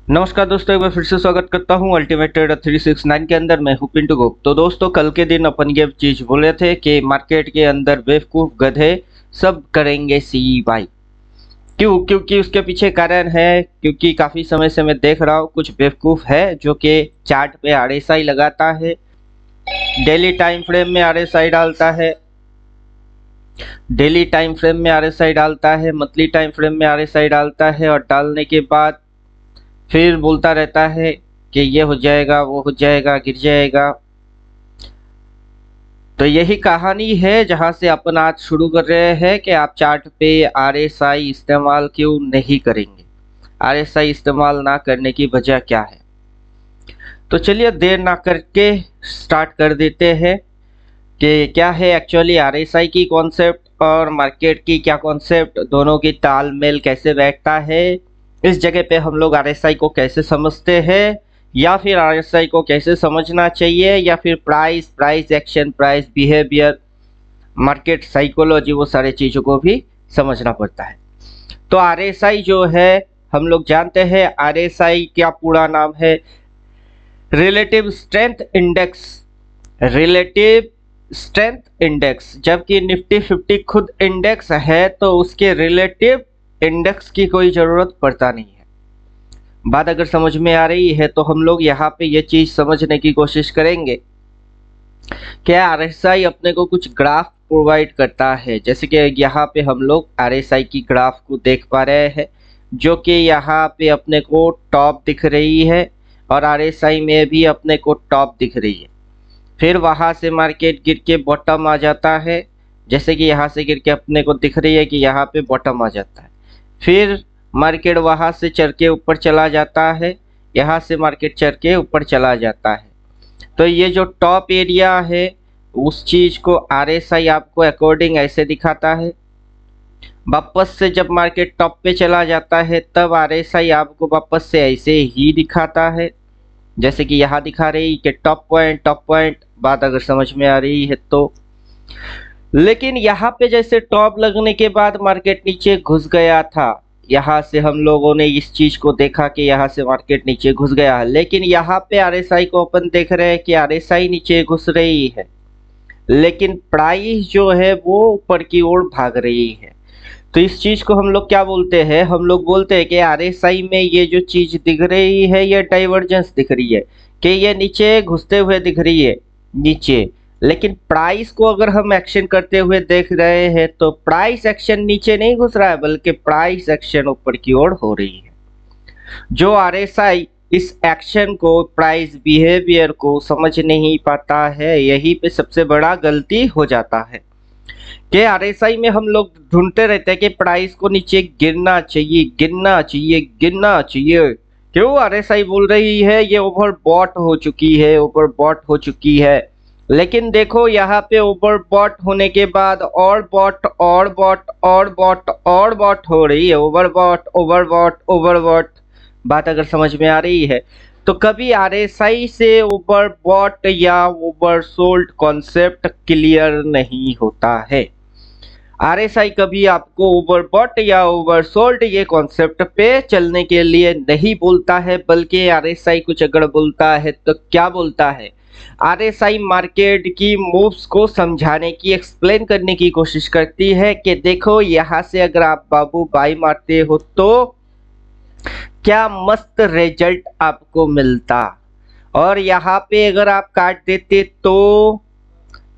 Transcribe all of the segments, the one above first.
नमस्कार दोस्तों, एक बार फिर से स्वागत करता हूं अल्टीमेट ट्रेडर 369 के अंदर। मैं हूं पिंटू गुप्ता। तो दोस्तों, कल के दिन अपन ये चीज बोले थे कि मार्केट के अंदर बेवकूफ गधे सब करेंगे सी बाई। क्योंकि उसके पीछे कारण है, क्योंकि काफी समय से मैं देख रहा हूं कुछ बेवकूफ है जो कि चार्ट पे आरएसआई लगाता है, डेली टाइम फ्रेम में आरएसआई डालता है, मंथली टाइम फ्रेम में आरएसआई डालता है, और डालने के बाद फिर बोलता रहता है कि ये हो जाएगा, वो हो जाएगा, गिर जाएगा। तो यही कहानी है जहां से अपन आज शुरू कर रहे हैं कि आप चार्ट पे आरएसआई इस्तेमाल क्यों नहीं करेंगे, आरएसआई इस्तेमाल ना करने की वजह क्या है। तो चलिए देर ना करके स्टार्ट कर देते हैं कि क्या है एक्चुअली आरएसआई की कॉन्सेप्ट और मार्केट की क्या कॉन्सेप्ट, दोनों की तालमेल कैसे बैठता है। इस जगह पे हम लोग आरएसआई को कैसे समझते हैं, या फिर आरएसआई को कैसे समझना चाहिए, या फिर price action, price behaviour, market psychology, वो सारे चीज़ों को भी समझना पड़ता है। तो आरएसआई जो है, हम लोग जानते हैं आरएसआई क्या पूरा नाम है, relative strength index. Relative strength index, जबकि निफ्टी 50 खुद इंडेक्स है तो उसके रिलेटिव इंडेक्स की कोई ज़रूरत पड़ता नहीं है। बात अगर समझ में आ रही है तो हम लोग यहाँ पे ये चीज़ समझने की कोशिश करेंगे कि आरएसआई अपने को कुछ ग्राफ प्रोवाइड करता है। जैसे कि यहाँ पे हम लोग आरएसआई की ग्राफ को देख पा रहे हैं, जो कि यहाँ पे अपने को टॉप दिख रही है, और आरएसआई में भी अपने को टॉप दिख रही है। फिर वहाँ से मार्केट गिर के बॉटम आ जाता है, जैसे कि यहाँ से गिर के अपने को दिख रही है कि यहाँ पे बॉटम आ जाता है। फिर मार्केट वहाँ से चढ़ के ऊपर चला जाता है, यहाँ से मार्केट चढ़ के ऊपर चला जाता है। तो ये जो टॉप एरिया है उस चीज़ को आरएसआई आपको अकॉर्डिंग ऐसे दिखाता है। वापस से जब मार्केट टॉप पे चला जाता है तब आरएसआई आपको वापस से ऐसे ही दिखाता है, जैसे कि यहाँ दिखा रही कि टॉप पॉइंट। बात अगर समझ में आ रही है तो। लेकिन यहाँ पे जैसे टॉप लगने के बाद मार्केट नीचे घुस गया था, यहाँ से हम लोगों ने इस चीज को देखा कि यहाँ से मार्केट नीचे घुस गया है। लेकिन यहाँ पे आरएसआई को अपन देख रहे हैं कि आरएसआई नीचे घुस रही है, लेकिन प्राइस जो है वो ऊपर की ओर भाग रही है। तो इस चीज को हम लोग क्या बोलते हैं, हम लोग बोलते हैं कि आरएसआई में ये जो चीज दिख रही है ये डाइवर्जेंस दिख रही है, कि ये नीचे घुसते हुए दिख रही है नीचे। लेकिन प्राइस को अगर हम एक्शन करते हुए देख रहे हैं तो प्राइस एक्शन नीचे नहीं घुस रहा है, बल्कि प्राइस एक्शन ऊपर की ओर हो रही है। जो आरएसआई इस एक्शन को, प्राइस बिहेवियर को समझ नहीं पाता है, यही पे सबसे बड़ा गलती हो जाता है कि आरएसआई में हम लोग ढूंढते रहते हैं कि प्राइस को नीचे गिरना चाहिए, गिरना चाहिए, गिरना चाहिए। क्यों आरएसआई बोल रही है ये ओवरबॉट हो चुकी है, ओवरबॉट हो चुकी है। लेकिन देखो यहाँ पे ओवरबॉट होने के बाद और बॉट और बॉट और बॉट और बॉट हो रही है, ओवरबॉट ओवरबॉट ओवरबॉट। बात अगर समझ में आ रही है तो कभी आरएसआई से ओवरबॉट या ओवरसोल्ड कॉन्सेप्ट क्लियर नहीं होता है। आरएसआई कभी आपको ओवरबॉट या ओवरसोल्ड ये कॉन्सेप्ट पे चलने के लिए नहीं बोलता है, बल्कि आरएसआई कुछ अगर बोलता है तो क्या बोलता है, आरएसआई मार्केट की मूव्स को समझाने की, एक्सप्लेन करने की कोशिश करती है कि देखो यहाँ से अगर आप बाबू बाई मारते हो तो क्या मस्त रिजल्ट आपको मिलता, और यहाँ पे अगर आप काट देते तो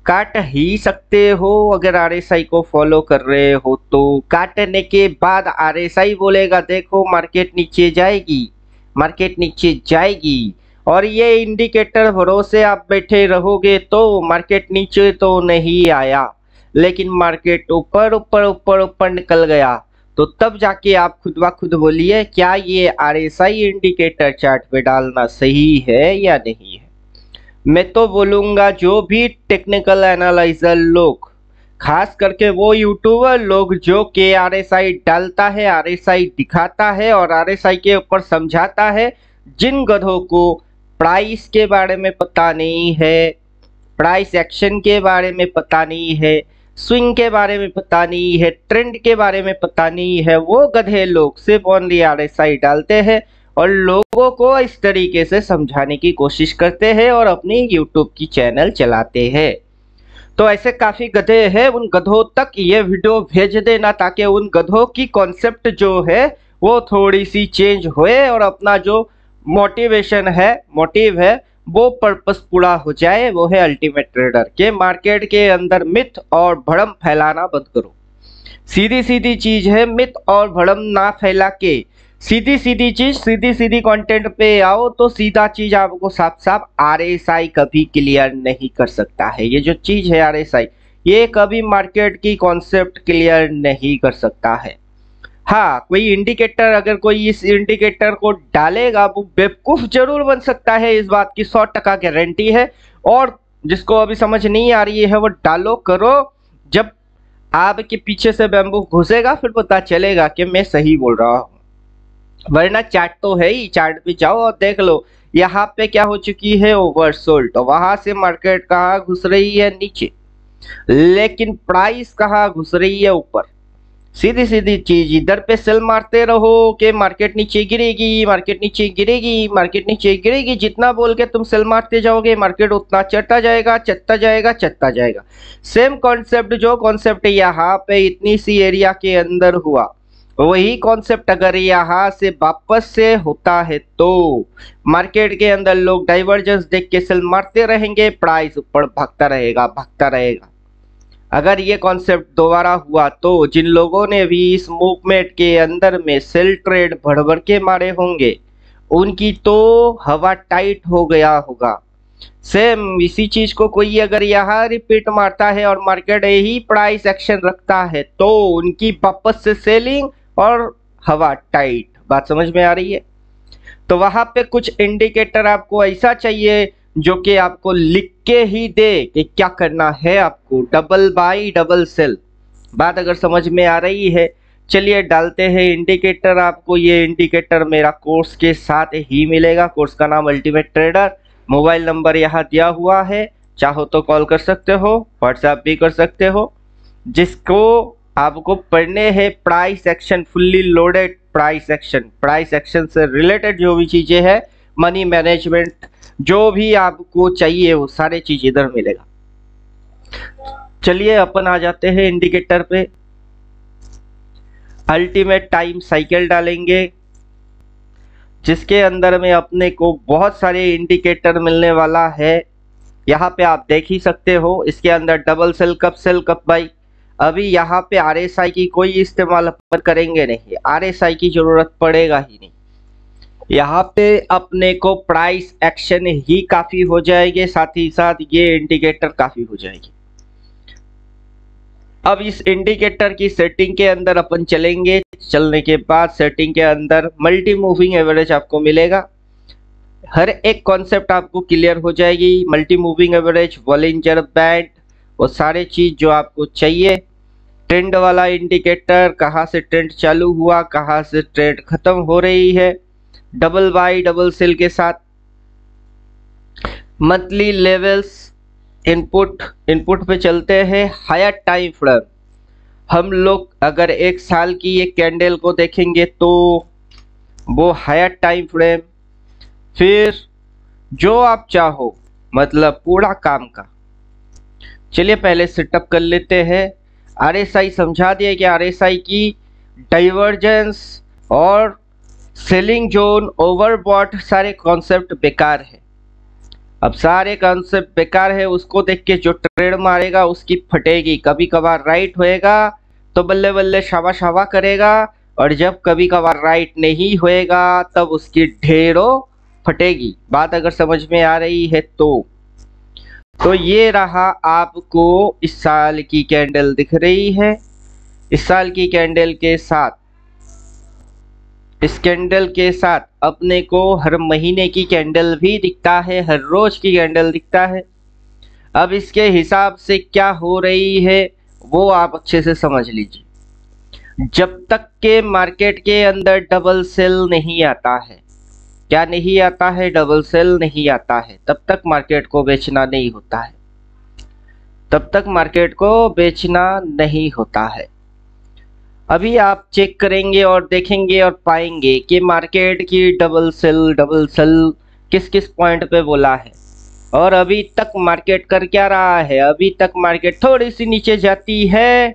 काट ही सकते हो। अगर आरएसआई को फॉलो कर रहे हो तो काटने के बाद आरएसआई बोलेगा देखो मार्केट नीचे जाएगी, मार्केट नीचे जाएगी, और ये इंडिकेटर भरोसे आप बैठे रहोगे तो मार्केट नीचे तो नहीं आया, लेकिन मार्केट ऊपर ऊपर ऊपर ऊपर निकल गया। तो तब जाके आप खुद ब खुद बोलिए क्या ये आरएसआई इंडिकेटर चार्ट पे डालना सही है या नहीं है। मैं तो बोलूँगा जो भी टेक्निकल एनालाइजर लोग, खास करके वो यूट्यूबर लोग जो कि आरएसआई डालता है, आरएसआई दिखाता है और आरएसआई के ऊपर समझाता है, जिन गधों को प्राइस के बारे में पता नहीं है, प्राइस एक्शन के बारे में पता नहीं है, स्विंग के बारे में पता नहीं है, ट्रेंड के बारे में पता नहीं है, वो गधे लोग सिर्फ ओनली आरएसआई डालते हैं और लोगों को इस तरीके से समझाने की कोशिश करते हैं और अपनी यूट्यूब की चैनल चलाते हैं। तो ऐसे काफी गधे हैं, उन गधों तक ये वीडियो भेज देना ताकि उन गधों की कॉन्सेप्ट जो है वो थोड़ी सी चेंज होए और अपना जो मोटिव है वो पर्पस पूरा हो जाए। वो है अल्टीमेट ट्रेडर के मार्केट के अंदर मिथ और भ्रम फैलाना बंद करो। सीधी सीधी चीज है, मिथ और भ्रम ना फैला के सीधी सीधी चीज, सीधी सीधी कंटेंट पे आओ तो सीधा चीज आपको साफ साफ आरएसआई कभी क्लियर नहीं कर सकता है। ये जो चीज है आरएसआई, ये कभी मार्केट की कॉन्सेप्ट क्लियर नहीं कर सकता है। हाँ, कोई इंडिकेटर, अगर कोई इस इंडिकेटर को डालेगा वो बेवकूफ जरूर बन सकता है, इस बात की 100% गारंटी है। और जिसको अभी समझ नहीं आ रही है वो डालो करो, जब आपके पीछे से बैम्बू घुसेगा फिर पता चलेगा कि मैं सही बोल रहा हूँ। वरना चार्ट तो है ही, चार्ट पे जाओ और देख लो यहाँ पे क्या हो चुकी है, ओवरसोल्ड। वहां से मार्केट कहाँ घुस रही है, नीचे, लेकिन प्राइस कहाँ घुस रही है, ऊपर। सीधी सीधी चीज, इधर पे सेल मारते रहो कि मार्केट नीचे गिरेगी, मार्केट नीचे गिरेगी, मार्केट नीचे गिरेगी। जितना बोल के तुम सेल मारते जाओगे मार्केट उतना चढ़ता जाएगा, चढ़ता जाएगा, चढ़ता जाएगा। सेम कॉन्सेप्ट, जो कॉन्सेप्ट यहाँ पे इतनी सी एरिया के अंदर हुआ, वही कॉन्सेप्ट अगर यहाँ से वापस से होता है तो मार्केट के अंदर लोग डाइवर्जेंस देख के सेल मारते रहेंगे, प्राइस ऊपर भागता रहेगा, भागता रहेगा। अगर ये कॉन्सेप्ट दोबारा हुआ तो जिन लोगों ने भी इस मूवमेंट के अंदर में सेल ट्रेड भर के मारे होंगे उनकी तो हवा टाइट हो गया होगा। सेम इसी चीज को कोई अगर यहाँ रिपीट मारता है और मार्केट यही प्राइस एक्शन रखता है तो उनकी वापस से सेलिंग और हवा टाइट। बात समझ में आ रही है? तो वहां पे कुछ इंडिकेटर आपको ऐसा चाहिए जो कि आपको लिख के ही दे कि क्या करना है आपको, डबल बाई डबल सेल। बात अगर समझ में आ रही है, चलिए डालते हैं इंडिकेटर। आपको ये इंडिकेटर मेरा कोर्स के साथ ही मिलेगा। कोर्स का नाम अल्टीमेट ट्रेडर, मोबाइल नंबर यहाँ दिया हुआ है, चाहो तो कॉल कर सकते हो, व्हाट्सएप भी कर सकते हो। जिसको आपको पढ़ने हैं price action, fully loaded price action से रिलेटेड जो भी चीजें हैं, मनी मैनेजमेंट, जो भी आपको चाहिए वो सारे चीज इधर मिलेगा। चलिए अपन आ जाते हैं इंडिकेटर पे। अल्टीमेट टाइम साइकिल डालेंगे जिसके अंदर में अपने को बहुत सारे इंडिकेटर मिलने वाला है। यहाँ पे आप देख ही सकते हो, इसके अंदर डबल सेल कप बाई। अभी यहाँ पे आरएसआई की कोई इस्तेमाल अपन करेंगे नहीं, आरएसआई की जरूरत पड़ेगा ही नहीं। यहाँ पे अपने को प्राइस एक्शन ही काफी हो जाएंगे, साथ ही साथ ये इंडिकेटर काफी हो जाएगी। अब इस इंडिकेटर की सेटिंग के अंदर अपन चलेंगे। चलने के बाद सेटिंग के अंदर मल्टी मूविंग एवरेज आपको मिलेगा। हर एक कॉन्सेप्ट आपको क्लियर हो जाएगी। मल्टी मूविंग एवरेज, वॉलिंजर बैंड, वो सारे चीज जो आपको चाहिए। ट्रेंड वाला इंडिकेटर, कहाँ से ट्रेंड चालू हुआ, कहाँ से ट्रेंड खत्म हो रही है, डबल बाई डबल सेल के साथ। मंथली लेवल्स, इनपुट पे चलते हैं। हायर टाइम फ्रेम, हम लोग अगर एक साल की एक कैंडल को देखेंगे तो वो हायर टाइम फ्रेम। फिर जो आप चाहो, मतलब पूरा काम का। चलिए पहले सेटअप कर लेते हैं। आरएसआई समझा दिया कि आरएसआई की डाइवर्जेंस और सेलिंग जोन, ओवरबॉट, सारे कॉन्सेप्ट बेकार है। अब सारे कॉन्सेप्ट बेकार है, उसको देख के जो ट्रेड मारेगा उसकी फटेगी। कभी कभार राइट होएगा तो बल्ले बल्ले शाबा शाबा करेगा, और जब कभी कभार राइट नहीं होएगा तब उसकी ढेरों फटेगी। बात अगर समझ में आ रही है तो ये रहा आपको इस साल की कैंडल दिख रही है। इस साल की कैंडल के साथ, इस कैंडल के साथ अपने को हर महीने की कैंडल भी दिखता है, हर रोज की कैंडल दिखता है। अब इसके हिसाब से क्या हो रही है वो आप अच्छे से समझ लीजिए। जब तक के मार्केट के अंदर डबल सेल नहीं आता है, क्या नहीं आता है, डबल सेल नहीं आता है, तब तक मार्केट को बेचना नहीं होता है, तब तक मार्केट को बेचना नहीं होता है। अभी आप चेक करेंगे और देखेंगे और पाएंगे कि मार्केट की डबल सेल किस किस पॉइंट पे बोला है। और अभी तक मार्केट कर क्या रहा है, अभी तक मार्केट थोड़ी सी नीचे जाती है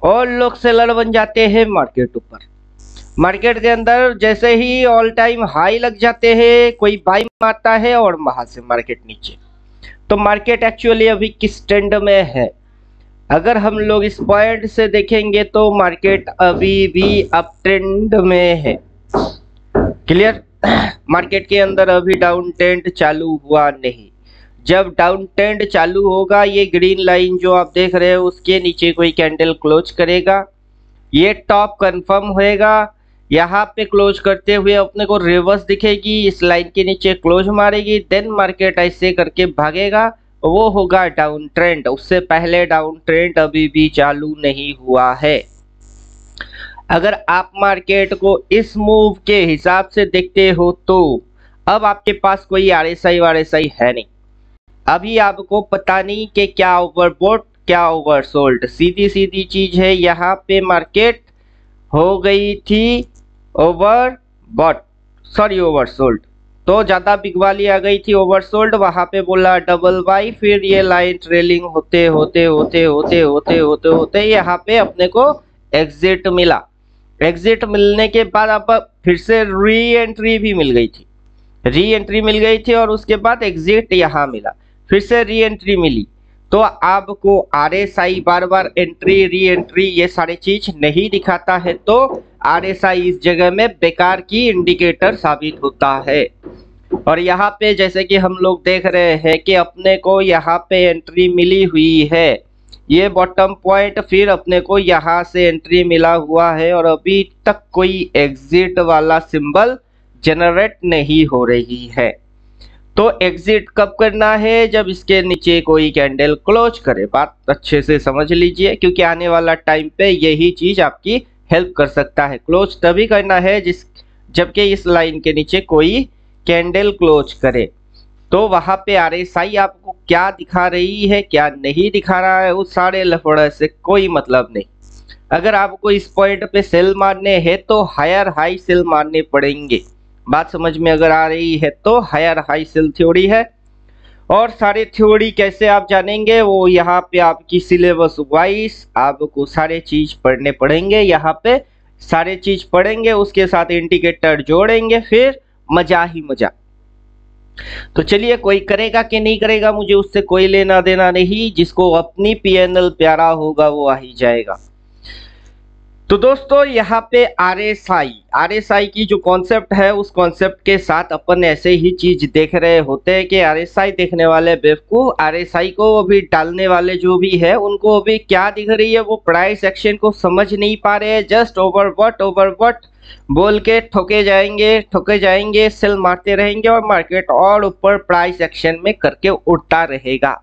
और लोग सेलर बन जाते हैं मार्केट ऊपर। मार्केट के अंदर जैसे ही ऑल टाइम हाई लग जाते हैं, कोई बाई मारता है और वहां से मार्केट नीचे। तो मार्केट एक्चुअली अभी किस ट्रेंड में है, अगर हम लोग इस पॉइंट से देखेंगे तो मार्केट अभी भी अप ट्रेंड में है। क्लियर? मार्केट के अंदर अभी डाउन ट्रेंड चालू हुआ नहीं। जब डाउन ट्रेंड चालू होगा, ये ग्रीन लाइन जो आप देख रहे हो उसके नीचे कोई कैंडल क्लोज करेगा, ये टॉप कंफर्म होएगा। यहाँ पे क्लोज करते हुए अपने को रिवर्स दिखेगी, इस लाइन के नीचे क्लोज मारेगी, देन मार्केट ऐसे करके भागेगा, वो होगा डाउन ट्रेंड। उससे पहले डाउन ट्रेंड अभी भी चालू नहीं हुआ है। अगर आप मार्केट को इस मूव के हिसाब से देखते हो तो अब आपके पास कोई आरएसआई है नहीं। अभी आपको पता नहीं कि क्या ओवरबॉट क्या ओवरसोल्ड, सीधी सीधी चीज है। यहाँ पे मार्केट हो गई थी ओवरसोल्ड, तो ज्यादा बिग वाली आ गई थी ओवरसोल्ड, वहां पे बोला डबल बाई, फिर ये लाइन ट्रेलिंग होते होते होते होते होते होते होते यहाँ पे अपने को एग्जिट मिला। एग्जिट मिलने के बाद अब फिर से री एंट्री भी मिल गई थी, और उसके बाद एग्जिट यहाँ मिला, फिर से री एंट्री मिली। तो आपको आरएसआई बार बार एंट्री री एंट्री ये सारी चीज नहीं दिखाता है, तो आरएसआई इस जगह में बेकार की इंडिकेटर साबित होता है। और यहाँ पे जैसे कि हम लोग देख रहे हैं कि अपने को यहाँ पे एंट्री मिली हुई है, ये बॉटम पॉइंट, फिर अपने को यहाँ से एंट्री मिला हुआ है, और अभी तक कोई एग्जिट वाला सिंबल जनरेट नहीं हो रही है। तो एग्जिट कब करना है, जब इसके नीचे कोई कैंडल क्लोज करे। बात अच्छे से समझ लीजिए, क्योंकि आने वाला टाइम पे यही चीज आपकी हेल्प कर सकता है। क्लोज तभी करना है जबकि इस लाइन के नीचे कोई कैंडल क्लोज करे। तो वहां पे आरएसआई आपको क्या दिखा रही है क्या नहीं दिखा रहा है, उस सारे लफड़े से कोई मतलब नहीं। अगर आपको इस पॉइंट पे सेल मारने हैं तो हायर हाई सेल मारने पड़ेंगे। बात समझ में अगर आ रही है तो हायर हाई सेल थ्योरी है। और सारे थ्योरी कैसे आप जानेंगे, वो यहाँ पे आपकी सिलेबस वाइज आपको सारे चीज पढ़ने पड़ेंगे। यहाँ पे सारे चीज पढ़ेंगे, उसके साथ इंडिकेटर जोड़ेंगे, फिर मजा ही मजा। तो चलिए, कोई करेगा कि नहीं करेगा मुझे उससे कोई लेना देना नहीं, जिसको अपनी पीएनएल प्यारा होगा वो आ ही जाएगा। तो दोस्तों यहाँ पे आरएसआई की जो कॉन्सेप्ट है, उस कॉन्सेप्ट के साथ अपन ऐसे ही चीज देख रहे होते हैं कि आरएसआई देखने वाले बेवकूफ, आरएसआई को अभी डालने वाले जो भी है उनको अभी क्या दिख रही है, वो प्राइस एक्शन को समझ नहीं पा रहे हैं। जस्ट ओवरबॉट बोल के ठोके जाएंगे, सेल मारते रहेंगे और मार्केट और ऊपर प्राइस एक्शन में करके उड़ता रहेगा।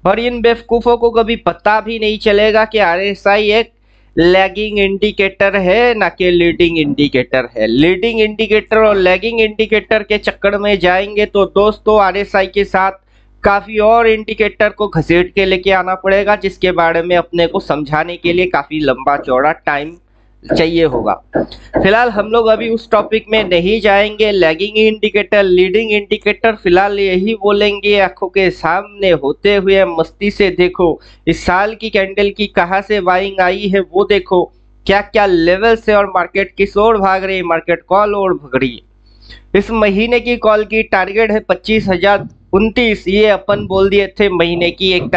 और इन बेवकूफों को कभी पता भी नहीं चलेगा कि आरएसआई एक लैगिंग इंडिकेटर है ना कि लीडिंग इंडिकेटर है। लीडिंग इंडिकेटर और लैगिंग इंडिकेटर के चक्कर में जाएंगे तो दोस्तों आरएसआई के साथ काफी और इंडिकेटर को घसीट के लेके आना पड़ेगा, जिसके बारे में अपने को समझाने के लिए काफी लंबा चौड़ा टाइम चाहिए होगा। फिलहाल हम लोग अभी उस टॉपिक में नहीं जाएंगे। लैगिंग इंडिकेटर लीडिंग इंडिकेटर फिलहाल यही बोलेंगे, आंखों के सामने होते हुए मस्ती से देखो, इस साल की कैंडल की कहां से बाइंग आई है वो देखो, क्या क्या लेवल से और मार्केट किस ओर भाग रही है, मार्केट कॉल ओर भाग रही है। इस महीने की कॉल की टारगेट है 25,029, ये अपन बोल दिए थे महीने की 1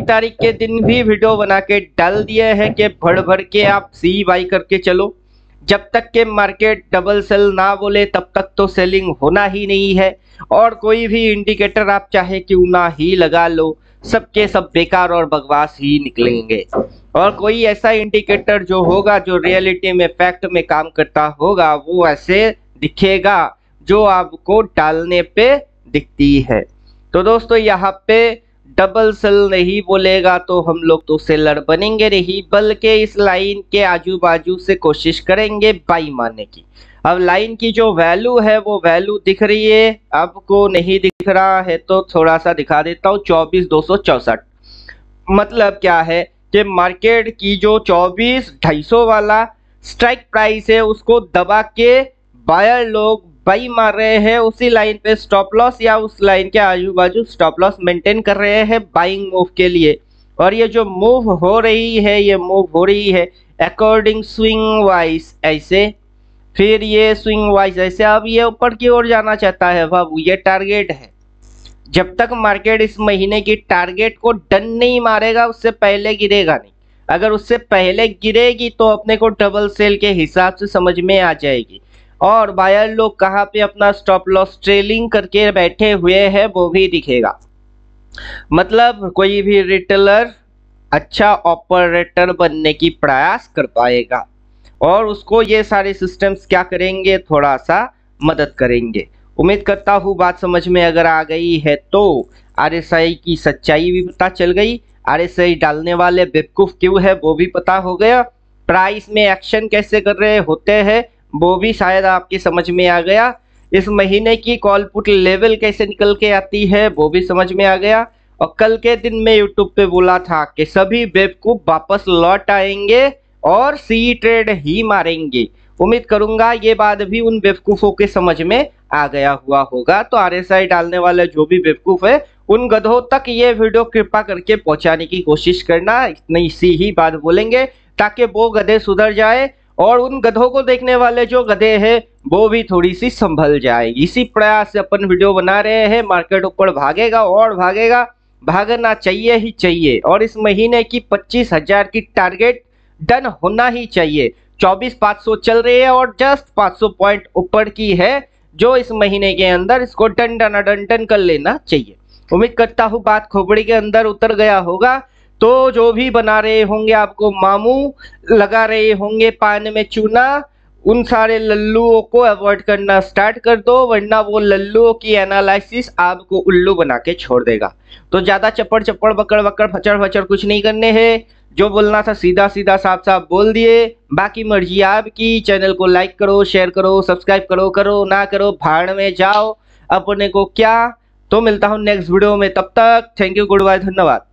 तारीख के दिन भी वीडियो बना के डाल दिए हैं कि भर भर के आप सी बाई करके चलो। जब तक के मार्केट डबल सेल ना बोले तब तक तो सेलिंग होना ही नहीं है, और कोई भी इंडिकेटर आप चाहे क्यों ना ही लगा लो, सबके सब बेकार और बकवास ही निकलेंगे। और कोई ऐसा इंडिकेटर जो होगा जो रियलिटी में फैक्ट में काम करता होगा, वो ऐसे दिखेगा जो आपको डालने पे दिखती है। तो दोस्तों यहाँ पे डबल सेल नहीं बोलेगा तो हम लोग तो सेलर बनेंगे नहीं, बल्कि इस लाइन के आजू बाजू से कोशिश करेंगे बाई मारने की। अब लाइन की जो वैल्यू है वो वैल्यू दिख रही है, आपको नहीं दिख रहा है तो थोड़ा सा दिखा देता हूँ, 24,264। मतलब क्या है कि मार्केट की जो 24,250 वाला स्ट्राइक प्राइस है उसको दबा के बायर लोग बाई मार रहे हैं, उसी लाइन पे स्टॉप लॉस या उस लाइन के आजू बाजू स्टॉप लॉस मेंटेन कर रहे हैं बाइंग मूव के लिए। और ये जो मूव हो रही है, ये मूव हो रही है अकॉर्डिंग स्विंग वाइज ऐसे, फिर ये स्विंग वाइज ऐसे। अब ये ऊपर की ओर जाना चाहता है बाबू, ये टारगेट है। जब तक मार्केट इस महीने की टारगेट को डन नहीं मारेगा उससे पहले गिरेगा नहीं। अगर उससे पहले गिरेगी तो अपने को डबल सेल के हिसाब से समझ में आ जाएगी। और बायर लोग कहाँ पे अपना स्टॉप लॉस ट्रेलिंग करके बैठे हुए हैं वो भी दिखेगा। मतलब कोई भी रिटेलर अच्छा ऑपरेटर बनने की प्रयास कर पाएगा और उसको ये सारे सिस्टम्स क्या करेंगे, थोड़ा सा मदद करेंगे। उम्मीद करता हूँ बात समझ में अगर आ गई है तो आरएसआई की सच्चाई भी पता चल गई, आरएसआई डालने वाले बेवकूफ क्यों है वो भी पता हो गया, प्राइस में एक्शन कैसे कर रहे होते हैं वो भी शायद आपकी समझ में आ गया, इस महीने की कॉल पुट लेवल कैसे निकल के आती है वो भी समझ में आ गया। और कल के दिन में यूट्यूब पे बोला था कि सभी बेवकूफ वापस लौट आएंगे और सी ट्रेड ही मारेंगे। उम्मीद करूंगा ये बात भी उन बेवकूफों के समझ में आ गया हुआ होगा। तो आरएसआई डालने वाले जो भी बेवकूफ है उन गधों तक ये वीडियो कृपा करके पहुंचाने की कोशिश करना, इतनी सी ही बात बोलेंगे ताकि वो गधे सुधर जाए और उन गधों को देखने वाले जो गधे हैं वो भी थोड़ी सी संभल जाए। इसी प्रयास से अपन वीडियो बना रहे हैं। मार्केट ऊपर भागेगा और भागेगा, भागना चाहिए ही चाहिए। और इस महीने की 25,000 की टारगेट डन होना ही चाहिए। 24,500 चल रही है और जस्ट 500 पॉइंट ऊपर की है जो इस महीने के अंदर इसको डन डन डन डन कर लेना चाहिए। उम्मीद करता हूँ बात खोपड़ी के अंदर उतर गया होगा। तो जो भी बना रहे होंगे आपको मामू, लगा रहे होंगे पान में चूना, उन सारे लल्लुओं को अवॉइड करना स्टार्ट कर दो, वरना वो लल्लुओं की एनालिसिस आपको उल्लू बना के छोड़ देगा। तो ज्यादा चप्पड़ चप्पड़ बकड़ बकड़ फचर फचर कुछ नहीं करने हैं। जो बोलना था सीधा सीधा साफ साफ बोल दिए। बाकी मर्जी आपकी। चैनल को लाइक करो, शेयर करो, सब्सक्राइब करो, करो ना करो भाड़ में जाओ, अपने को क्या। तो मिलता हूँ नेक्स्ट वीडियो में, तब तक थैंक यू, गुड बाय, धन्यवाद।